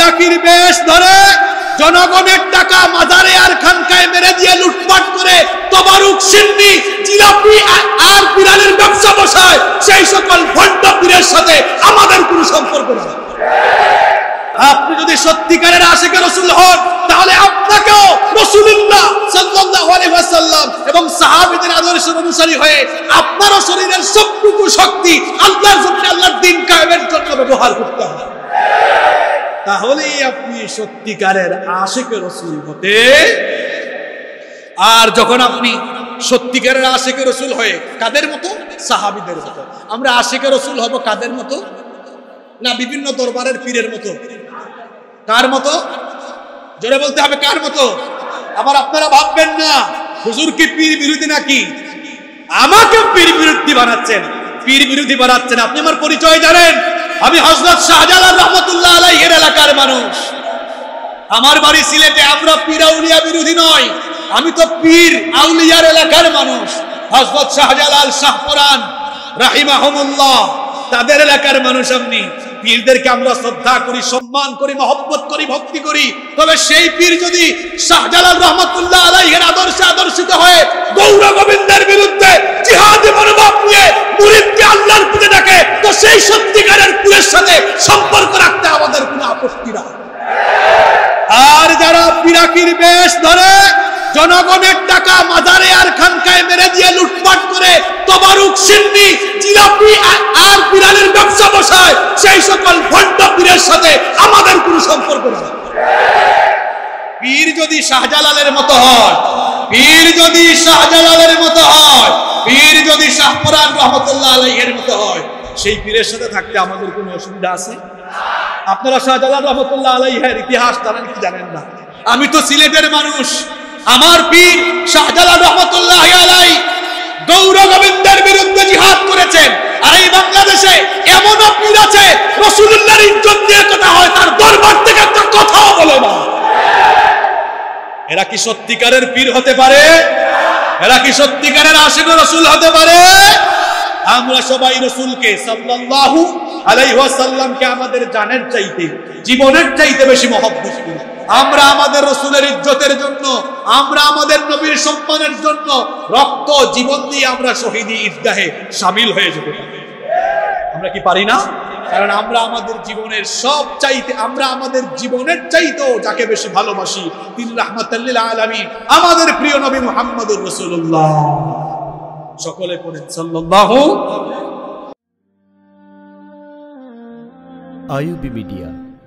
পিরাকির বেশ ধরে জনগণের টাকা মাজারে আর খানকায় মেরে দিয়ে লুটপাট করে তবারুক সিন্নি জিলাপি আর বিড়ালের ব্যবসা বসায়, সেই সকল ভণ্ড পীরের সাথে আমাদের কোনো সম্পর্ক নেই। আপনি যদি সত্যিকারের আশিকে রাসূল হন, তাহলে আপনাকেও রাসূলুল্লাহ সাল্লাল্লাহু আলাইহি ওয়াসাল্লাম এবং সাহাবীদের আদর্শের অনুসারী হয়ে আপনারও শরীরের সবটুকু শক্তি আল্লাহর জন্য, আল্লাহর দ্বীন কায়েমের জন্য ব্যবহার করতে হবে। তাহলেই আপনি সত্যিকারের আশিকে রাসূল হতে। আর যখন আপনি সত্যিকারের আশিকে রাসূল হয়ে কাদের মতো? সাহাবীদের মতো। আমরা আশিকে রাসূল হব কাদের মতো? না বিভিন্ন দরবারের পীরের মতো? কার মতো? জোরে বলতে হবে, কার মতো? আবার আপনারা ভাববেন না হুজুর কি পীর বিরোধী নাকি? আমাকে পীর বিরোধী বানাচ্ছেন, পীর বিরোধী বানাচ্ছেন। আপনি আমার পরিচয় জানেন, আমি হযরত শাহজালাল রাহমাতুল্লাহ আলাইহির এলাকার মানুষ। আমার বাড়ি সিলেটে। আমরা পীর আউলিয়া বিরোধী নয়, আমি তো পীর আউলিয়ার এলাকার মানুষ। হযরত শাহজালাল শাহপুরান রাহিমাহুমুল্লাহ তাদের এলাকার মানুষ। আপনি পীরদেরকে আমরা শ্রদ্ধা করি, সম্মান করি, মহব্বত করি, ভক্তি করি। তবে সেই পীর যদি শাহজালাল রাহমাতুল্লাহ আলাইহির আদর্শে আদর্শিত হয়ে গৌর গোবিন্দের বিরুদ্ধে জিহাদি মনোভাব নিয়ে মুরিদকে আল্লাহর পথে ডাকে, তো সেই সত্যিকারের পীরের সাথে সম্পর্ক রাখতে আমাদের কোনো আপত্তি নাই। আর যারা পিরাকির বেশ ধরে জনগণের টাকা মাজারে আর খানকায় মেরে দিয়ে লুটপাট করে তবারুক সিন্নি জিলাপি আর বিড়ালের ব্যবসা বসায়, সেই সকল ভণ্ড পীরের সাথে আমাদের কোনো সম্পর্ক নেই। পীর যদি শাহজালালের মতো হয়, পীর যদি শাহজালালের মতো হয়, পীর যদি শাহপুরান রহমতুল্লাহ আলাইহির মতো হয়, সেই পীরের সাথে থাকতে আমাদের কোনো অসুবিধা আছে? আপনারা শাহজালাল রহমতুল্লাহ আলাইহির ইতিহাস জানেন কি জানেন না? আমি তো সিলেটের মানুষ। আমার পীর শাহজালাল রহমতুল্লাহ আলাইহি গৌর গোবিন্দের বিরুদ্ধে জিহাদ করেছেন। আর এই বাংলাদেশে এমনও পীর আছে রাসূলুল্লাহর ইজ্জত নিয়ে কথা হয়, তার দরবার থেকে একটা কথাও বলে না। এরা কি সত্যিকারের পীর হতে পারে? এরা কি সত্যিকারের আশিক রাসূল হতে পারে? আমরা সবাই রাসূলকে সাল্লাল্লাহু আলাইহি ওয়াসাল্লামকে আমাদের জানের চাইতে, জীবনের চাইতে বেশি মহব্বত করি। আমরা আমাদের রাসূলের ইজ্জতের জন্য, আমরা আমাদের নবীর সম্মানের জন্য রক্ত জীবন দিয়ে আমরা শহীদি ঈদগাহে শামিল হয়ে যেতে পারি। আমরা কি পারি না? কারণ আমরা আমাদের জীবনের সব চাইতে, আমরা আমাদের জীবনের চাইতেও যাকে বেশি ভালোবাসি তিনি রাহমাতাল লিল আলামিন, আমাদের প্রিয় নবী মুহাম্মদুর রাসূলুল্লাহ। সকলে পড়েন সাল্লাল্লাহু। IUB media.